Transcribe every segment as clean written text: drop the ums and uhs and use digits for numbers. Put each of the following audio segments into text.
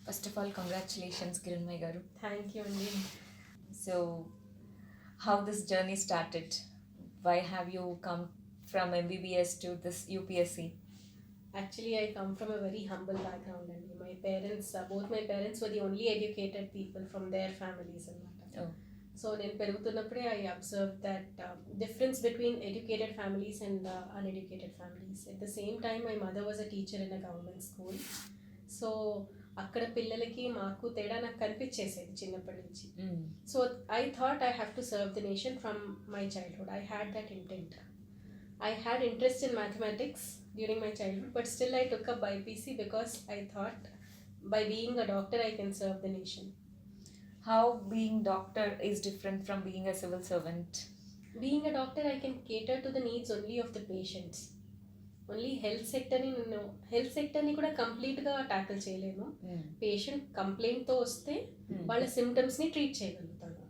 First of all, congratulations, Kiranmay Garu. Thank you, Andy. So, how this journey started? Why have you come from MBBS to this UPSC? Actually, I come from a very humble background, and my parents, both my parents were the only educated people from their families. Oh. So, నేను పెరుగుతున్నప్పుడే I observed that difference between educated families and uneducated families. At the same time, my mother was a teacher in a government school. So అక్కడ పిల్లలకి మాకు తేడా నాకు కనిపించేసేది చిన్నప్పటి నుంచి. So I thought I have to serve the nation from my childhood. I had that intent. I had interest in mathematics during my childhood, but still I took up BPC because I thought by being a doctor I can serve the nation. How being doctor is different from being a civil servant? Being a doctor I can cater to the needs only of the patients. Only health సెక్టర్ని కూడా కంప్లీట్గా tackle చేయలేను. Patient కంప్లైంట్తో వస్తే వాళ్ళ సిమ్టమ్స్ని treat చేయగలుగుతాను.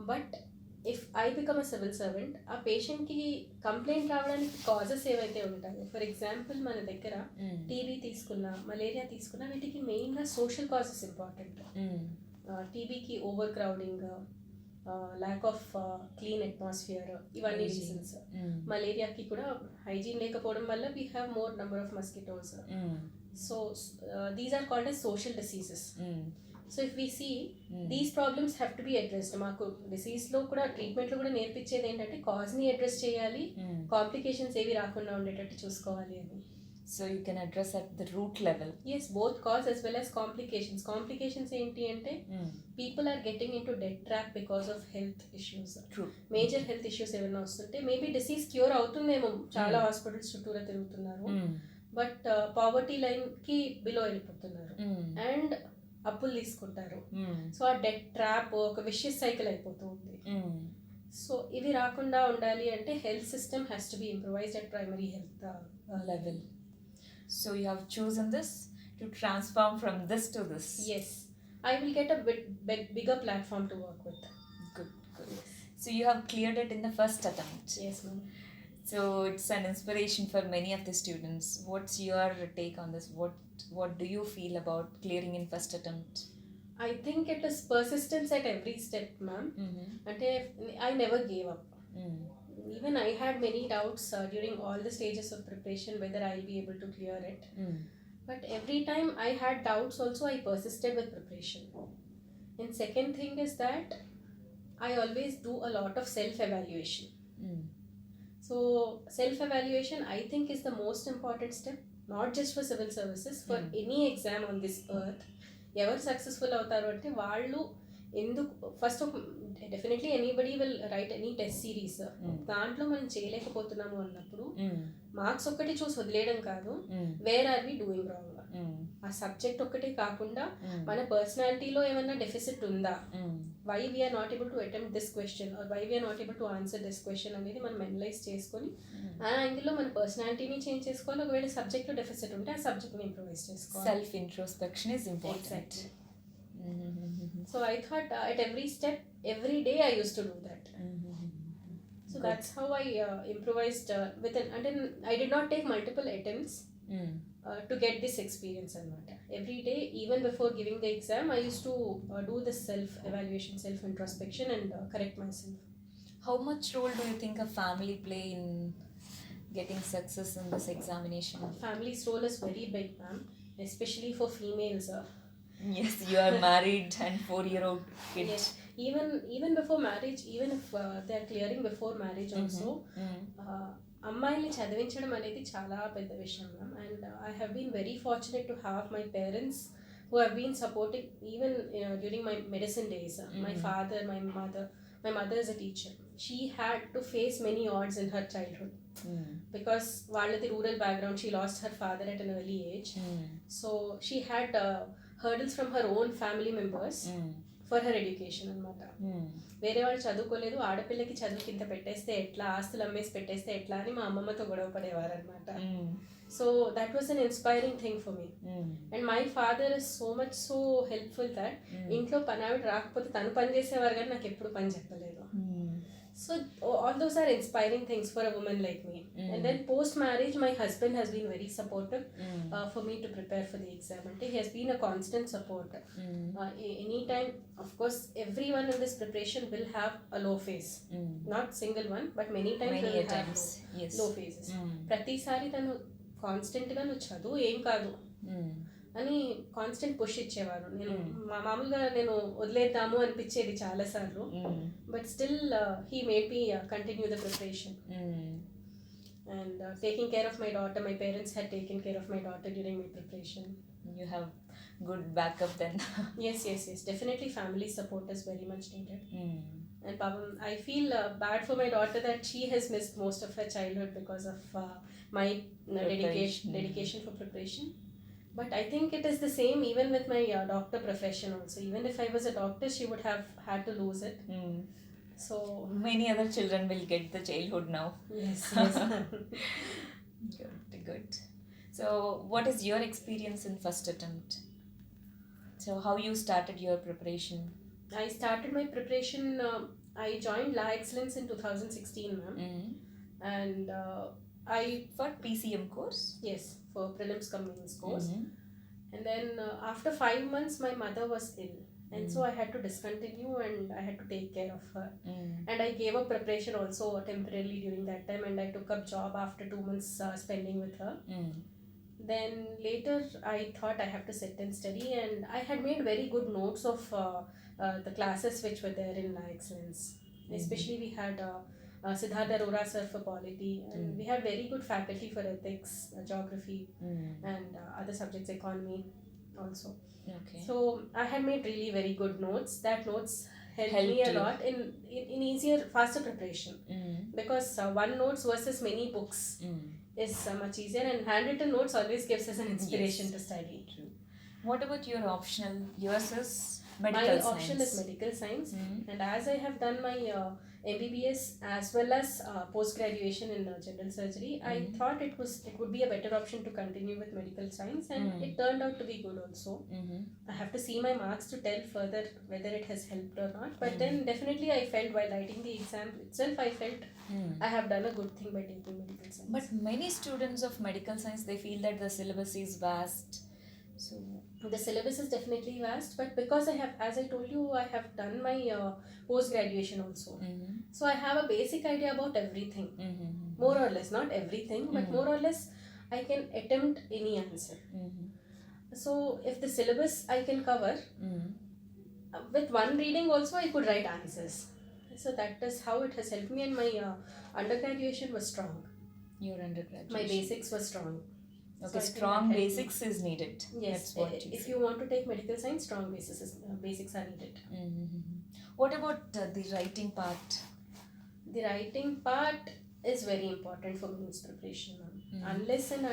But if I become a civil servant, ఆ పేషెంట్కి కంప్లైంట్ రావడానికి కాజెస్ ఏవైతే ఉంటాయో, ఫర్ ఎగ్జాంపుల్ మన దగ్గర టీబీ తీసుకున్నా, మలేరియా తీసుకున్నా, వీటికి మెయిన్గా సోషల్ కాజెస్ ఇంపార్టెంట్. టీబీకి overcrowding, lack of clean atmosphere, ఇవన్నీ రీజన్స్. మలేరియాకి కూడా హైజీన్ లేకపోవడం వల్ల we have more number of mosquitoes. So these are called as social diseases. So if we see these problems have to be addressed. మాకు డిసీజ్లో కూడా ట్రీట్మెంట్లో కూడా నేర్పించేది ఏంటంటే కాజ్ని అడ్రస్ చేయాలి, కాంప్లికేషన్స్ ఏవి రాకుండా ఉండేటట్టు చూసుకోవాలి అని. So you can address at the root level. Yes, both cause as well as complications. Complications ఏంటి అంటే people are getting into debt trap because of health issues. True. Major health issues ఏమైనా వస్తుంటే maybe disease cure అవుతుందేమో, చాలా hospitals చుట్టూరా తిరుగుతున్నారు, but poverty లైన్కి below వెళ్ళిపోతున్నారు అండ్ అప్పులు తీసుకుంటారు. సో ఆ డెట్ ట్రాప్ ఒక విషియస్ సైకిల్ అయిపోతూ ఉంది. సో ఇవి రాకుండా ఉండాలి అంటే health system has to be improvised at primary health level. So you have chosen this to transform from this to this. Yes, I will get a bigger platform to work with. Good. So you have cleared it in the first attempt. Yes, ma'am. So it's an inspiration for many of the students. What's your take on this? What do you feel about clearing in first attempt? I think it is persistence at every step, ma'am. And I never gave up. Even I had many doubts during all the stages of preparation whether I'll be able to clear it. But every time I had doubts also, I persisted with preparation. And second thing is that I always do a lot of self-evaluation. So self-evaluation I think is the most important step, not just for civil services, for any exam on this earth. ఎవరు successful అవుతారు అంటే వాళ్ళు ఎందుకు first definitely anybody will write any test series. దాంట్లో మనం చేయలేకపోతున్నాము అన్నప్పుడు marks ఒక్కటి చూసి వదిలేయడం కాదు, where are we doing wrong. ఆ సబ్జెక్ట్ ఒక్కటే కాకుండా మన పర్సనాలిటీలో ఏమైనా డెఫిసిట్ ఉందా, why we are not able to attempt this question or why we are not able to answer this question అనేది మనం అనలైజ్ చేసుకొని ఆ యాంగిల్లో మన పర్సనాలిటీని చేంజ్ చేసుకోవాలి. ఒకవేళ సబ్జెక్ట్లో డెఫిసిట్ ఉంటే ఆ సబ్జెక్ట్ని ఇంప్రూవైజ్ చేసుకోవాలి. Self introspection is important. So I thought at every step, every day I used to do that. So good. That's how I improvised and then I did not take multiple attempts to get this experience. Every day, even before giving the exam, I used to do this self-evaluation, self-introspection and correct myself. How much role do you think a family play in getting success in this examination? Family's role is very big, ma'am, especially for females. Yes, you are married and 4-year-old kid. Yes. Even before marriage, even if they are clearing before marriage also, అమ్మాయిల్ని చదివించడం అనేది చాలా పెద్ద విషయం ma'am. And I have been very fortunate to have my parents who have been supporting even during my medicine days. My father, my mother is a teacher. She had to face many odds in her childhood because వాళ్ళది rural background. She lost her father at an early age. So she had hurdles from her own family members for her education అనమాట. వేరే వాళ్ళు చదువుకోలేదు, ఆడపిల్లకి చదువుకి ఇంత పెట్టేస్తే ఎట్లా, ఆస్తులు అమ్మేసి పెట్టేస్తే ఎట్లా అని మా అమ్మమ్మతో గొడవ పడేవారు అనమాట. So that was an inspiring thing for me. And my father is so much so helpful that ఇంట్లో పని ఆవిడ రాకపోతే తను పని చేసేవారు కానీ నాకు ఎప్పుడు పని చెప్పలేదు. So all those are inspiring things for a woman like me. And then post marriage, my husband has been very supportive for me to prepare for the exam. And he has been a constant support. Anytime, of course, everyone in this preparation will have a low phase. Not single one, but many times Many they will a have times, yes. low phases. ప్రతిసారి తను కాన్స్టెంట్గా నువ్వు చదువు ఏం కాదు అని constant push ఇచ్చేవారు. నేను మామూలుగా నేను వదిలేద్దాము అనిపించేది చాలాసార్లు, but still he made me continue the preparation. And taking care of my daughter, my parents had taken care of my daughter during my preparation. You have good backup then. Yes, definitely family support is very much needed. And Pavam, I feel bad for my daughter that she has missed most of her childhood because of my dedication for preparation. But I think it is the same even with my doctor profession also. Even if I was a doctor, she would have had to lose it. So many other children will get the childhood now. Yes. Good. So what is your experience in first attempt? So how you started your preparation? I started my preparation, I joined La Excellence in 2016, ma'am. And I for PCM course? Yes, for prelims cum mains course. And then after 5 months my mother was ill, and so I had to discontinue and I had to take care of her. And I gave up preparation also temporarily during that time, and I took up job after 2 months spending with her. Then later I thought I have to sit and study, and I had made very good notes of the classes which were there in La Excellence. Especially we had Siddharth Arora sir for polity, and we had very good faculty for ethics, geography, and other subjects, economy also. Okay. So I had made really very good notes. That notes helped me a lot in easier, faster preparation. Because one notes versus many books is much easier, and handwritten notes always gives us an inspiration to study. True. What about your optional? Yours is medical science. My option is medical science, and as I have done my MBBS as well as post-graduation in general surgery, I thought it would be a better option to continue with medical science, and it turned out to be good also. I have to see my marks to tell further whether it has helped or not, but then definitely I felt while writing the exam itself, I felt I have done a good thing by taking medical science. But many students of medical science, they feel that the syllabus is vast. So the syllabus is definitely vast, but because I have, as I told you, I have done my post-graduation also. So I have a basic idea about everything. More or less, not everything, but more or less I can attempt any answer. So if the syllabus I can cover, with one reading also I could write answers. So that is how it has helped me, and my undergraduation was strong. Your undergraduation. My basics were strong. Okay, so strong basics is needed. Yes, that's what if you want to take medical science, strong basics are needed. What about the writing part? The writing part is very important for means preparation. Unless and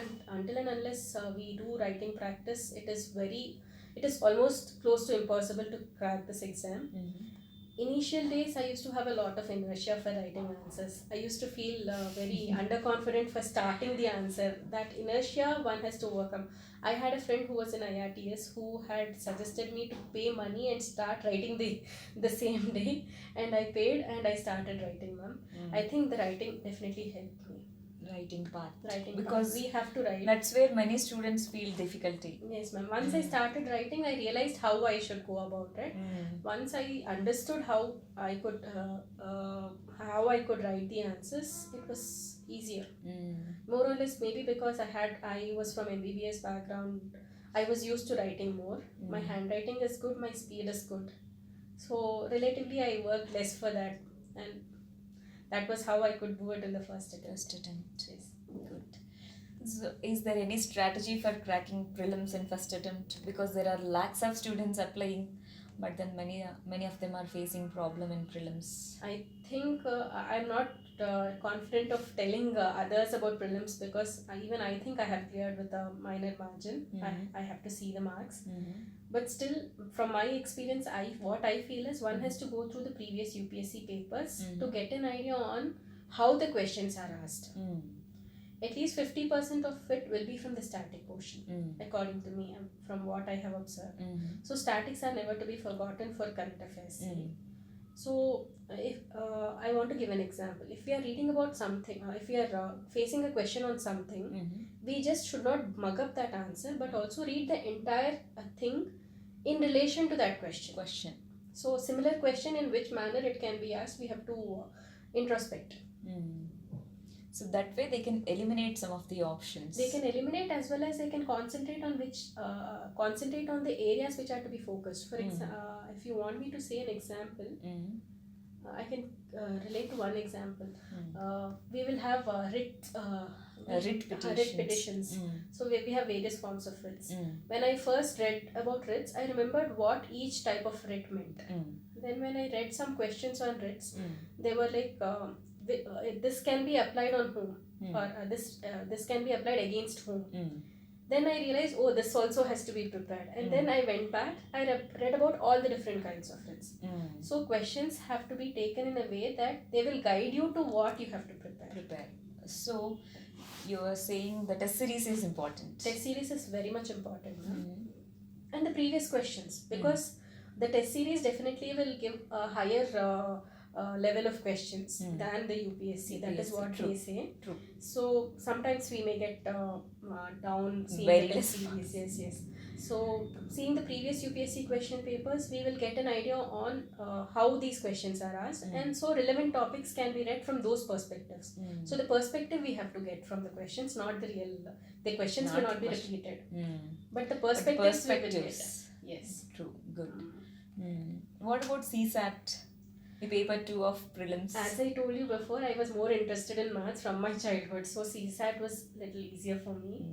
unless we do writing practice, it is almost close to impossible to crack this exam. Initial days, I used to have a lot of inertia for writing answers. I used to feel very underconfident for starting the answer. That inertia one has to work on. I had a friend who was in IRTS who had suggested me to pay money and start writing the same day, and I paid and I started writing, ma'am. I think the writing definitely helped me. Writing part. Because we have to write. That's where many students feel difficulty. Yes, ma'am. Once I started writing, I realized how I should go about it. Once I understood how I could write the answers, it was easier. More or less, maybe because I was from MBBS background, I was used to writing more. My handwriting is good, my speed is good. So relatively, I worked less for that, and that was how I could do it in the first attempt. Yes. Good. So, is there any strategy for cracking prelims in first attempt? Because there are lakhs of students applying, but then many of them are facing problem in prelims. I think I'm not confident of telling others about prelims, because even I think I have cleared with a minor margin. I have to see the marks. But still, from my experience, what I feel is one has to go through the previous UPSC papers to get an idea on how the questions are asked. At least 50% of it will be from the static portion, according to me, from what I have observed. So statics are never to be forgotten for current affairs. So if I want to give an example, if we are reading about something, if we are facing a question on something, we just should not mug up that answer, but also read the entire thing in relation to that question. So similar question, in which manner it can be asked, we have to introspect. So that way they can eliminate some of the options. They can eliminate, as well as they can concentrate on concentrate on the areas which are to be focused. For if you want me to say an example, I can relate to one example. We will have writ petitions. So we have various forms of writs. When I first read about writs, I remembered what each type of writ meant. Then when I read some questions on writs, they were like, this can be applied on whom, or this can be applied against whom. Then I realized, oh, this also has to be prepared. And then I went back, I read about all the different kinds of writs. So questions have to be taken in a way that they will guide you to what you have to prepare. So you are saying the test series is important. Test series is very much important. And the previous questions, because the test series definitely will give a higher level of questions than the UPSC. That is what they say. True. So sometimes we may get down seeing Very the test series. Yes. So seeing the previous UPSC question papers, we will get an idea on how these questions are asked, and so relevant topics can be read from those perspectives. So the perspective we have to get from the questions, not the real. The questions will not be repeated, but the perspectives we will get. Yes. True. Good. What about CSAT? The paper 2 of prelims. As I told you before, I was more interested in maths from my childhood, so CSAT was a little easier for me.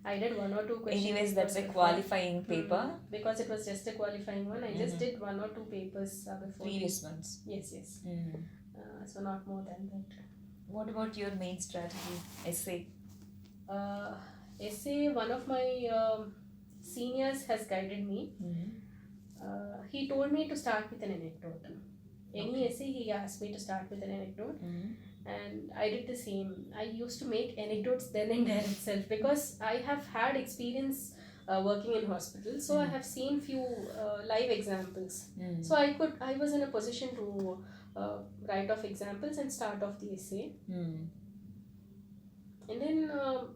I did 1 or 2 questions. Anyways, that's a qualifying paper. Because it was just a qualifying one. I just did 1 or 2 papers before. Previous ones. Yes. So not more than that. What about your main strategy? Essay? Essay, one of my seniors has guided me. He told me to start with an anecdote. Any essay, he asked me to start with an anecdote, and I did the same. I used to make anecdotes then and there itself, because I have had experience working in hospitals, so I have seen few live examples. So I was in a position to write off examples and start off the essay. And then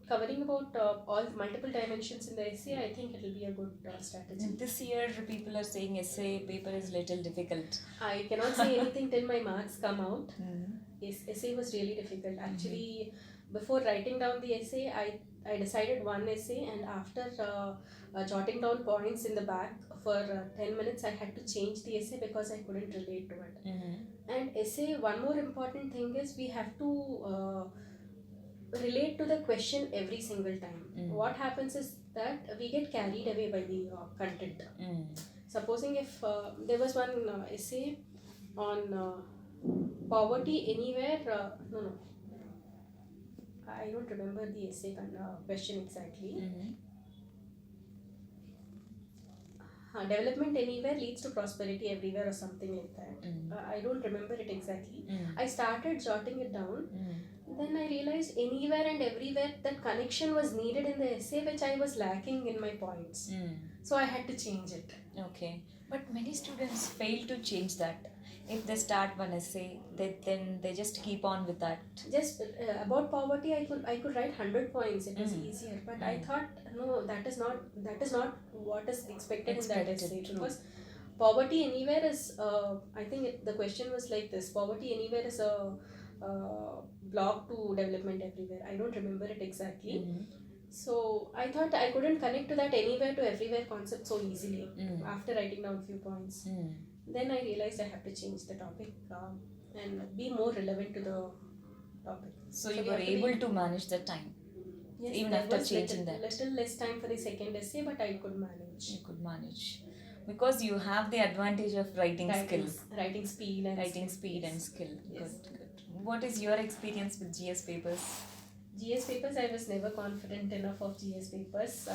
covering about all multiple dimensions in the essay, I think it will be a good strategy. And this year, people are saying essay paper is little difficult. I cannot say anything till my marks come out. Yes, essay was really difficult. Actually, before writing down the essay, I decided one essay, and after jotting down points in the back for 10 minutes, I had to change the essay because I couldn't relate to it. And essay, one more important thing is we have to relate to the question every single time. What happens is that we get carried away by the content. Supposing if there was one essay on poverty anywhere, I don't remember the essay question exactly. Development anywhere leads to prosperity everywhere, or something like that. I don't remember it exactly. I started jotting it down. Then I realized anywhere and everywhere, that connection was needed in the essay, which I was lacking in my points. So I had to change it. Okay. But many students fail to change that. If they start one essay, then they just keep on with that. Just about poverty, I could write 100 points. It was easier. But I thought, no, that is not what is expected in that essay. Because poverty anywhere is, I think the question was like this: poverty anywhere is a block to development everywhere. I don't remember it exactly. So I thought I couldn't connect to that anywhere to everywhere concept so easily after writing down a few points. Then I realized I have to change the topic and be more relevant to the topic. So you were able to manage the time? Yes, even after changing that? Little less time for the second essay, but I could manage. You could manage. Because you have the advantage of writing skills. Writing speed and skill. Yes. Good. What is your experience with GS papers? GS papers, I was never confident enough of GS papers.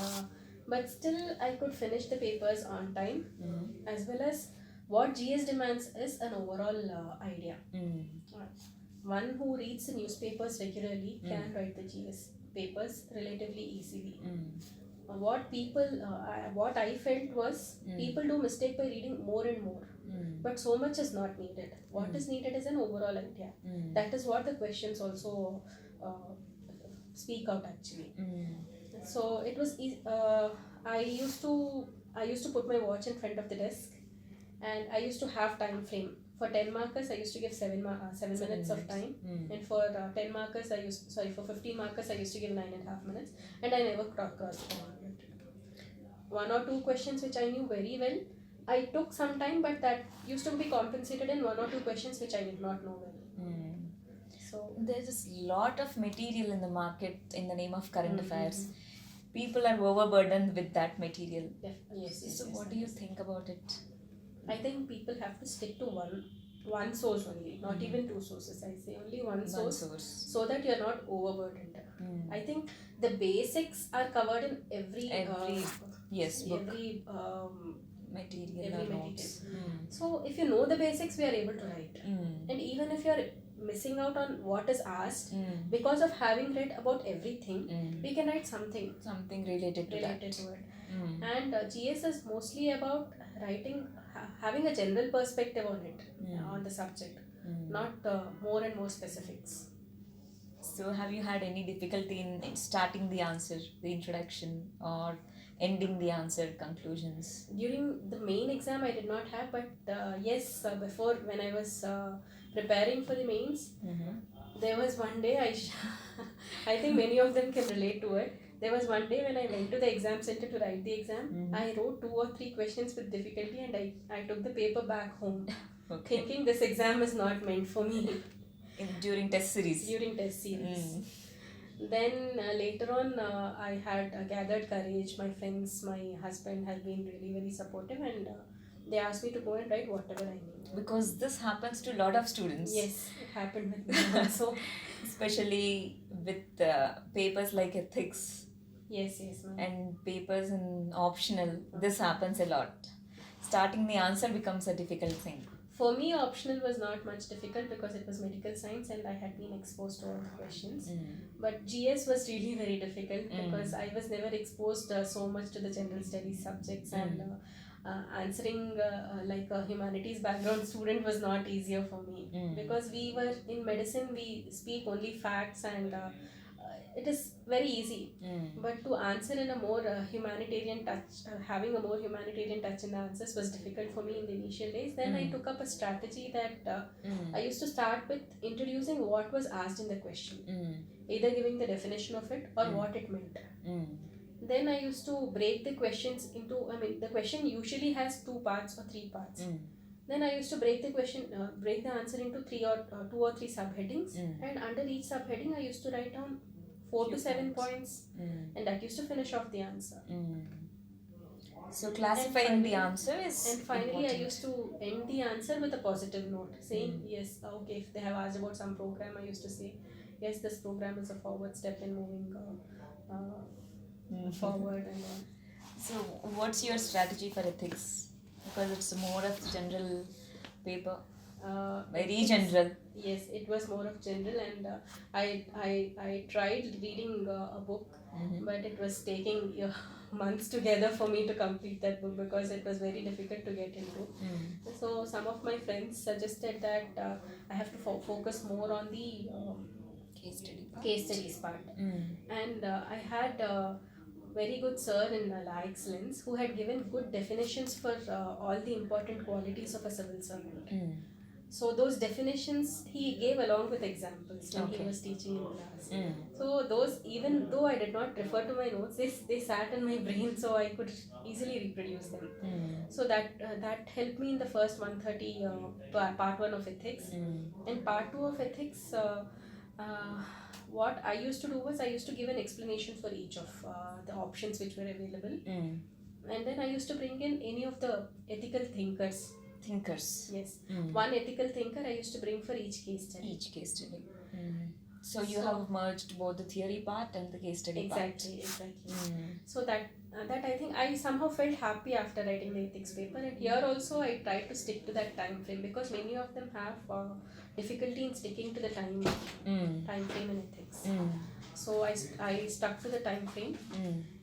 But still, I could finish the papers on time, as well as what GS demands is an overall idea. One who reads the newspapers regularly can write the GS papers relatively easily. what I felt was people do mistake by reading more and more, but so much is not needed. What is needed is an overall idea. That is what the questions also uh, speak out actually. So it was I used to put my watch in front of the desk, and I used to have time frame. For 10 markers, I used to give 7 minutes of time, and for 10 markers, for 15 markers, I used to give 9.5 minutes, and I never crossed the limit. One or two questions which I knew very well, I took some time, but that used to be compensated in one or two questions which I did not know well. So there's a lot of material in the market in the name of current affairs. People are overburdened with that material. Yes. So what do you think about it? I think people have to stick to one source only, not even two sources. I say only one source, so that you're not overburdened. I think the basics are covered in every book. Every material every or material. notes. So if you know the basics, we are able to write. And even if you're missing out on what is asked, because of having read about everything, we can write something related to it. And GS is mostly about writing, having a general perspective on it, on the subject, not more and more specifics. So have you had any difficulty in starting the answer, the introduction, or ending the answer, conclusions? During the main exam I did not have, but yes, before, when I was preparing for the mains, there was one day I think many of them can relate to it. There was one day when I went to the exam center to write the exam. I wrote 2 or 3 questions with difficulty, and I took the paper back home, thinking this exam is not meant for me. During test series. Then later on, I had gathered courage. My friends, my husband has been really very supportive, and they asked me to go and write whatever I need. Because this happens to a lot of students. Yes, it happened with me also. Especially with papers like ethics. Yes, ma'am. And papers in optional. This happens a lot. Starting the answer becomes a difficult thing. For me, optional was not much difficult because it was medical science and I had been exposed to all the questions. But GS was really very difficult because I was never exposed so much to the general studies subjects, and answering like a humanities background student was not easier for me, because we were in medicine, we speak only facts, and it is very easy. But to answer in a more humanitarian touch, having a more humanitarian touch in the answers was difficult for me in the initial days. Then I took up a strategy that I used to start with introducing what was asked in the question, either giving the definition of it or what it meant. Then I used to break the questions into, the question usually has 2 parts or 3 parts. Then I used to break the answer into 2 or 3 subheadings, and under each subheading I used to write down 4 to 7 points, and that used to finish off the answer. So classifying the answer is And finally important. I used to end the answer with a positive note, saying yes, okay, if they have asked about some program, I used to say, yes, this program is a forward step in moving forward and all. So what's your strategy for ethics? Because it's more of general paper. Very general. Yes, it was more of general, and I tried reading a book, but it was taking months together for me to complete that book because it was very difficult to get into. So some of my friends suggested that I have to focus more on the case studies part. And I had a very good sir in La Excellence who had given good definitions for all the important qualities of a civil servant. So those definitions he gave along with examples when he was teaching in class. So those, even though I did not refer to my notes, they sat in my brain, so I could easily reproduce them. So that helped me in the first 130 part 1 of ethics. In part 2 of ethics, what I used to do was I used to give an explanation for each of the options which were available, and then I used to bring in any of the ethical thinkers. Yes. One ethical thinker I used to bring for each case study. So you have merged both the theory part and the case study part. Exactly. So that I think I somehow felt happy after writing the ethics paper, and here also I tried to stick to that time frame because many of them have difficulty in sticking to the time frame in ethics. So I stuck to the time frame,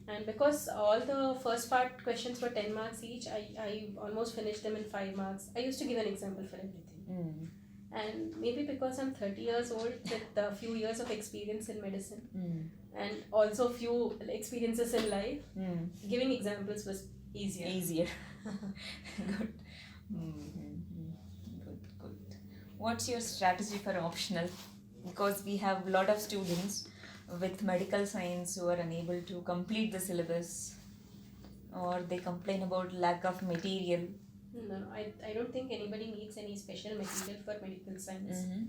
And because all the first part questions were 10 marks each, I almost finished them in 5 marks. I used to give an example for everything. Mm. And maybe because I'm 30 years old with a few years of experience in medicine Mm. and also few experiences in life, Mm. giving examples was easier. Easier. Good. Mm-hmm. Good. What's your strategy for optional? Because we have a lot of students with medical science who are unable to complete the syllabus, or they complain about lack of material. No, I don't think anybody needs any special material for medical science. Mm-hmm.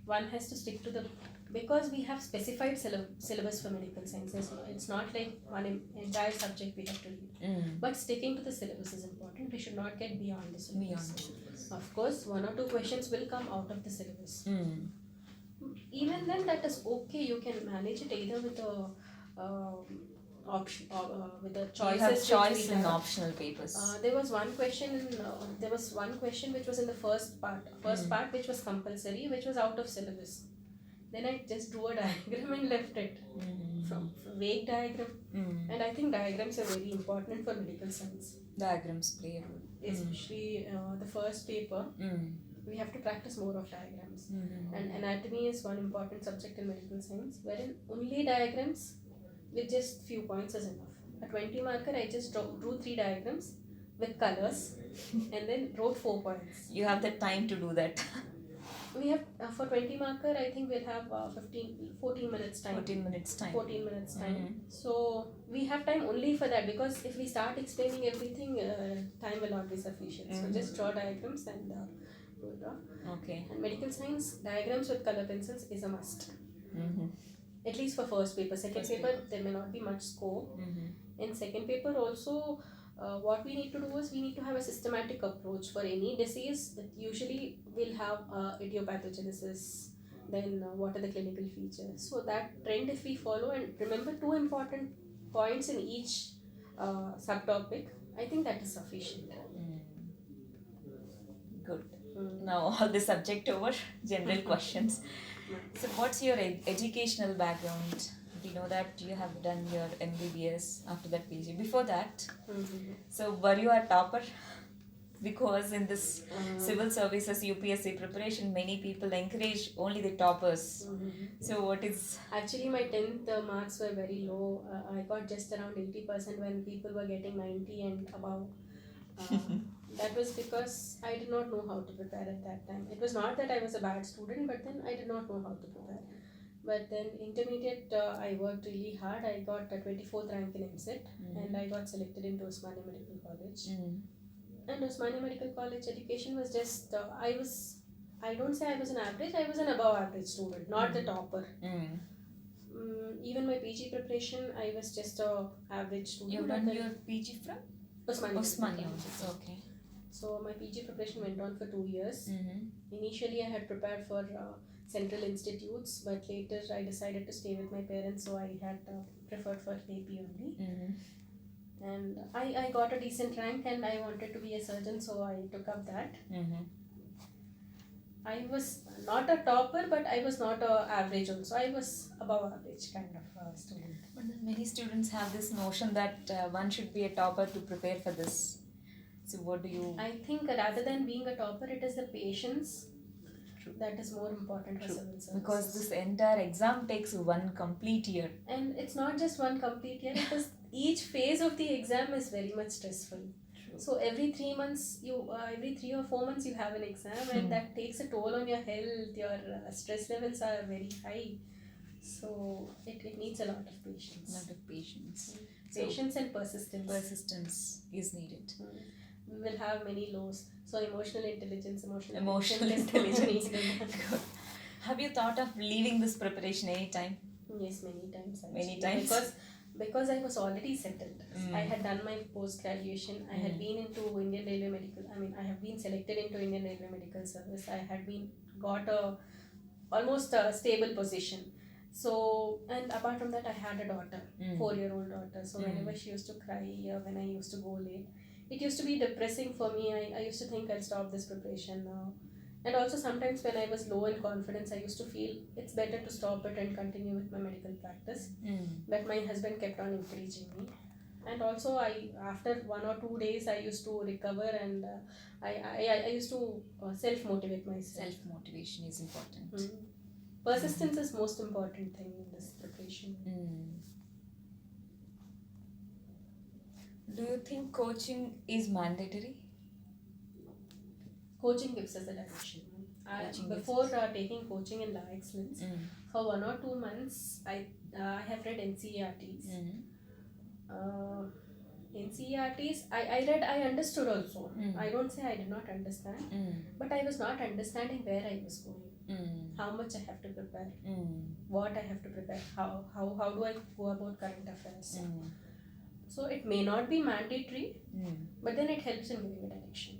One has to stick to the, because we have specified syllabus for medical science. It's not like one entire subject we have to read. Mm. But sticking to the syllabus is important. We should not get beyond the syllabus. Beyond the syllabus. Of course, 1 or 2 questions will come out of the syllabus. Mm. Even then, that is okay. You can manage it either with a option with the choices. You have which choice we in have. optional papers. There was one question. There was one question which was in the first part. Part which was compulsory, which was out of syllabus. Then I just drew a diagram and left it from vague diagram. And I think diagrams are very important for medical science. Diagrams play a role. Especially the first paper, we have to practice more of diagrams. And anatomy is one important subject in medical science, wherein only diagrams with just few points is enough. A 20 marker, I just drew 3 diagrams with colors and then wrote 4 points. You have the time to do that. We have for 20 marker, I think we'll have 14 minutes time. 14 minutes time. 14 minutes time. So we have time only for that, because if we start explaining everything, time will not be sufficient. So just draw diagrams and draw. Okay. And medical science, diagrams with color pencils is a must. At least for first paper. Second paper, there may not be much scope. In second paper also, what we need to do is we need to have a systematic approach for any disease. That usually will have idiopathogenesis, then what are the clinical features. So that trend if we follow and remember 2 important points in each subtopic, I think that is sufficient. Good. Now all the subject over, general questions. So what's your educational background? We know that you have done your MBBS, after that PG. Before that, so were you a topper? Because in this civil services UPSC preparation, many people encourage only the toppers. So what is... Actually, my 10th marks were very low. I got just around 80% when people were getting 90 and above. That was because I did not know how to prepare at that time. It was not that I was a bad student, but then I did not know how to prepare. But then intermediate, I worked really hard. I got a 24th rank in MCET and I got selected into Osmania Medical College. And Osmania Medical College education was just, I don't say I was an average, I was an above average student, not the topper. Even my PG preparation, I was just a average student. You've done your PG from? Osmania. Okay. So my PG preparation went on for 2 years. Initially I had prepared for central institutes, but later I decided to stay with my parents, so I had preferred for AP only. And I got a decent rank and I wanted to be a surgeon, so I took up that. I was not a topper, but I was not a average also. I was above average kind of student. But then many students have this notion that one should be a topper to prepare for this. So what do you... I think rather than being a topper, it is the patience that is more important for civil services. Because this entire exam takes 1 complete year. And it's not just 1 complete year, it is each phase of the exam is very much stressful. So every 3 months, every 3 or 4 months you have an exam and that takes a toll on your health, your stress levels are very high. So it needs a lot of patience. Patience and persistence. Persistence is needed. We will have many lows. So emotional intelligence. Have you thought of leaving this preparation anytime? Yes, many times. Actually. Many times? Because I was already settled. I had done my post-graduation. I had been into Indian Railway Medical. I have been selected into Indian Railway Medical Service. I had got almost a stable position. So, and apart from that, I had a daughter, 4-year-old daughter. So whenever she used to cry, when I used to go late, it used to be depressing for me. I used to think I'll stop this preparation now. And also sometimes when I was low in confidence, I used to feel it's better to stop it and continue with my medical practice. But my husband kept on encouraging me. And also after 1 or 2 days, I used to recover, and I used to self-motivate myself. Self-motivation is important. Persistence is most important thing in this preparation. Do you think coaching is mandatory? Coaching gives us a direction. Before taking coaching in Law Excellence, for 1 or 2 months, I have read NCERTs. NCERTs, I read, I understood also. I don't say I did not understand, but I was not understanding where I was going, how much I have to prepare, what I have to prepare, how do I go about current affairs. So it may not be mandatory, but then it helps in giving a direction.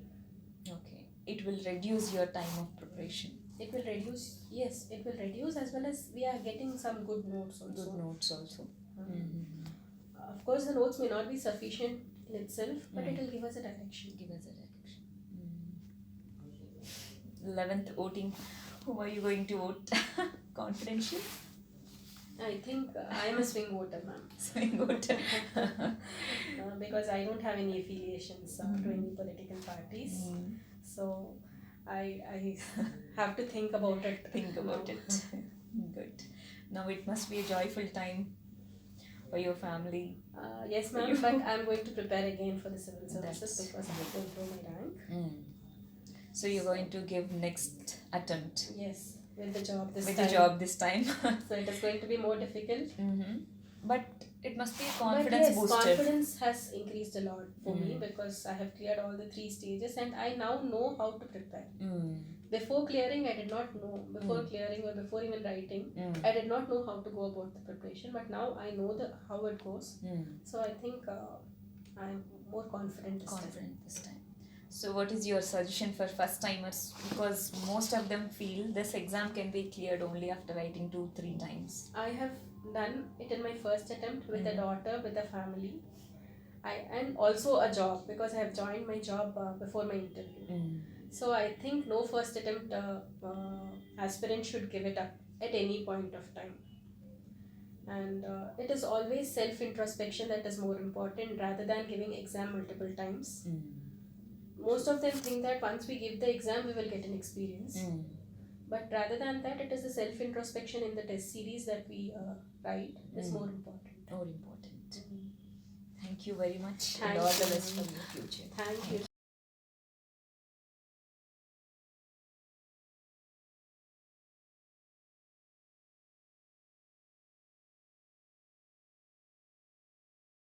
Okay. It will reduce your time of preparation. It will reduce, yes, it will reduce, as well as we are getting some good notes also. Good notes also. Of course, the notes may not be sufficient in itself, but it will give us a direction. Give us a direction. 11th voting. Whom are you going to vote? Confidential? I think I am a swing voter, ma'am. Swing voter. Because I don't have any affiliations to any political parties. So I have to think about it. Think about it. Good. Now it must be a joyful time for your family. Yes, ma'am, but I'm going to prepare again for the civil services because I have to improve my rank. So you're going to give next attempt. Yes, with the job this with time. the job this time. So it is going to be more difficult. But it must be a confidence but yes, booster. Confidence has increased a lot for me because I have cleared all the 3 stages and I now know how to prepare. Before clearing, I did not know. Before clearing or before even writing, I did not know how to go about the preparation. But now I know how it goes. So I think I'm more confident this time. So what is your suggestion for first timers? Because most of them feel this exam can be cleared only after writing 2-3 times. I have done it in my first attempt with a daughter, with a family. And also a job, because I have joined my job before my interview. So I think no first attempt aspirant should give it up at any point of time. And it is always self-introspection that is more important rather than giving exam multiple times. Most of them think that once we give the exam, we will get an experience. But rather than that, it is the self-introspection in the test series that we write is more important. More important. Thank you very much. Thank and all the you. best for your future. Thank you.